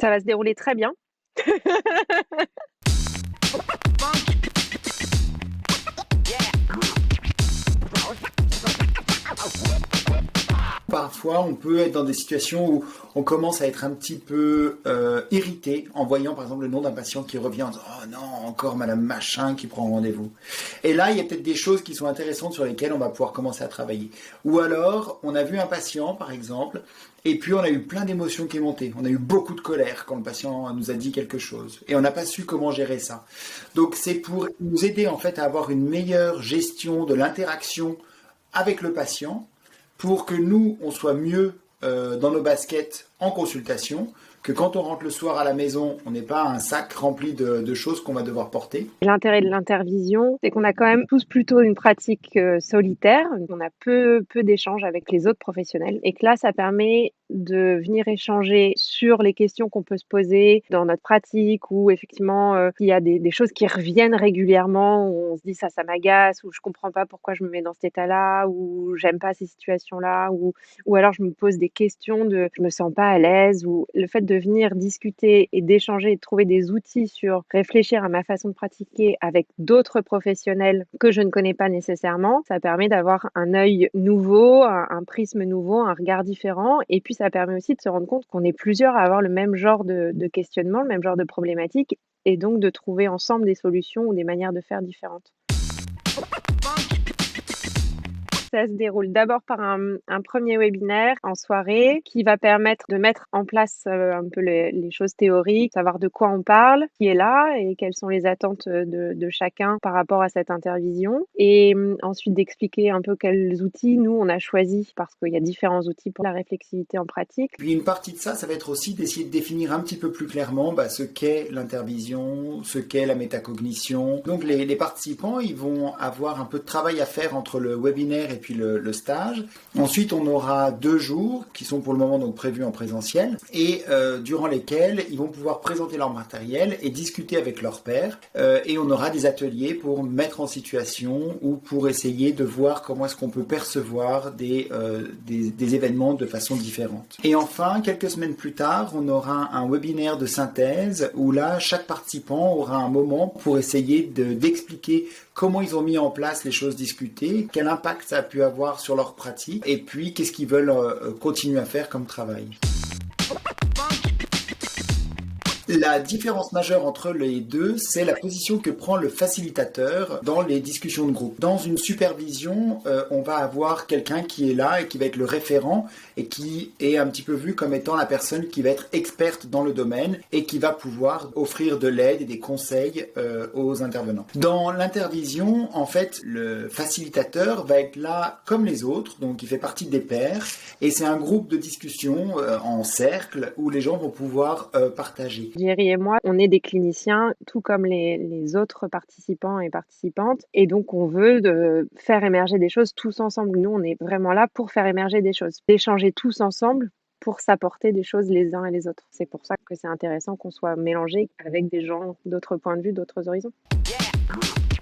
Ça va se dérouler très bien. Parfois, on peut être dans des situations où on commence à être un petit peu irrité en voyant par exemple le nom d'un patient qui revient en disant «Oh non, encore Madame Machin qui prend rendez-vous». Et là, il y a peut-être des choses qui sont intéressantes sur lesquelles on va pouvoir commencer à travailler. Ou alors, on a vu un patient par exemple, et puis on a eu plein d'émotions qui montaient. On a eu beaucoup de colère quand le patient nous a dit quelque chose. Et on n'a pas su comment gérer ça. Donc c'est pour nous aider en fait à avoir une meilleure gestion de l'interaction avec le patient pour que nous, on soit mieux dans nos baskets en consultation, que quand on rentre le soir à la maison, on n'ait pas un sac rempli de choses qu'on va devoir porter. L'intérêt de l'intervision, c'est qu'on a quand même tous plutôt une pratique solitaire, on a peu d'échanges avec les autres professionnels et que là, ça permet de venir échanger sur les questions qu'on peut se poser dans notre pratique ou effectivement, il y a des choses qui reviennent régulièrement, où on se dit: «Ça m'agace» ou «Je comprends pas pourquoi je me mets dans cet état-là» ou «J'aime pas ces situations-là» ou alors je me pose des questions de «Je me sens pas à l'aise» ou le fait de venir discuter et d'échanger et de trouver des outils sur réfléchir à ma façon de pratiquer avec d'autres professionnels que je ne connais pas nécessairement, ça permet d'avoir un œil nouveau, un prisme nouveau, un regard différent et puis ça permet aussi de se rendre compte qu'on est plusieurs à avoir le même genre de questionnement, le même genre de problématique et donc de trouver ensemble des solutions ou des manières de faire différentes. Ça se déroule d'abord par un 1er webinaire en soirée qui va permettre de mettre en place, un peu les choses théoriques, savoir de quoi on parle, qui est là et quelles sont les attentes, de chacun par rapport à cette intervision et ensuite d'expliquer un peu quels outils nous on a choisis parce qu'il y a différents outils pour la réflexivité en pratique. Puis une partie de ça, ça va être aussi d'essayer de définir un petit peu plus clairement ce qu'est l'intervision, ce qu'est la métacognition. Donc les participants, ils vont avoir un peu de travail à faire entre le webinaire et puis le stage. Ensuite, on aura 2 jours qui sont pour le moment donc prévus en présentiel et durant lesquels ils vont pouvoir présenter leur matériel et discuter avec leur pairs. Et on aura des ateliers pour mettre en situation ou pour essayer de voir comment est-ce qu'on peut percevoir des événements de façon différente. Et enfin, quelques semaines plus tard, on aura un webinaire de synthèse où là, chaque participant aura un moment pour essayer d'expliquer comment ils ont mis en place les choses discutées, quel impact ça a pu avoir sur leur pratique, et puis qu'est-ce qu'ils veulent continuer à faire comme travail. La différence majeure entre les deux, c'est la position que prend le facilitateur dans les discussions de groupe. Dans une supervision, on va avoir quelqu'un qui est là et qui va être le référent et qui est un petit peu vu comme étant la personne qui va être experte dans le domaine et qui va pouvoir offrir de l'aide et des conseils aux intervenants. Dans l'intervision, en fait, le facilitateur va être là comme les autres, donc il fait partie des pairs et c'est un groupe de discussion en cercle où les gens vont pouvoir partager. Thierry et moi, on est des cliniciens, tout comme les autres participants et participantes et donc on veut faire émerger des choses tous ensemble. Nous, on est vraiment là pour faire émerger des choses, d'échanger tous ensemble pour s'apporter des choses les uns et les autres. C'est pour ça que c'est intéressant qu'on soit mélangés avec des gens d'autres points de vue, d'autres horizons. Yeah.